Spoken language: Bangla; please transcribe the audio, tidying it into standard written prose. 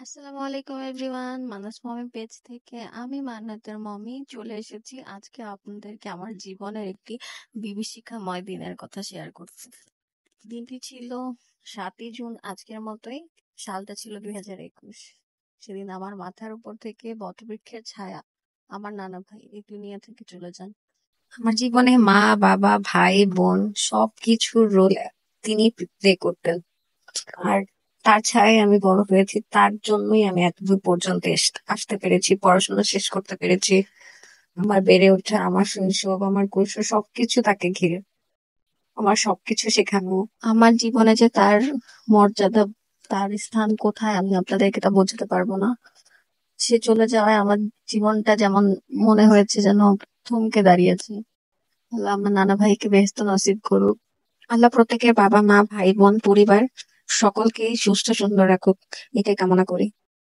আসসালামু আলাইকুম এভরিওয়ান, মানাস মমি পেজ থেকে আমি মান্নাতের মমি চলে এসেছি আজকে আপনাদেরকে আমার জীবনের একটি বিভীষিকাময় দিনের কথা শেয়ার করছি। দিনটি ছিল 7ই জুন, আজকের মতোই। সালটা ছিল 2021। সেদিন আমার মাথার উপর থেকে বটবৃক্ষের ছায়া আমার নানা ভাই এই দুনিয়া থেকে চলে যান। আমার জীবনে মা, বাবা, ভাই, বোন সবকিছুর রোল তিনি প্লে করতেন। আর তার ছায়ায় আমি বড় হয়েছি, তার জন্যই আমি এতদূর পর্যন্ত আসতে পেরেছি, পড়াশোনা শেষ করতে পেরেছি। আমার বেড়ে ওঠা, আমার শৈশব, আমার কৈশোর সবকিছু তাকে ঘিরে, আমার সবকিছু শেখানো। আমার জীবনে যে তার মর্যাদা, তার স্থান কোথায় আমি আপনাদেরকে তা বোঝাতে পারবো না। সে চলে যাওয়ায় আমার জীবনটা যেমন মনে হয়েছে যেন থমকে দাঁড়িয়েছে। আল্লাহ আমার নানা ভাইকে বেহেশত নসিব করুক। আল্লাহ প্রত্যেকের বাবা মা ভাই বোন পরিবার সকলকেই সুস্থ সুন্দর রাখুক, এটাই কামনা করি।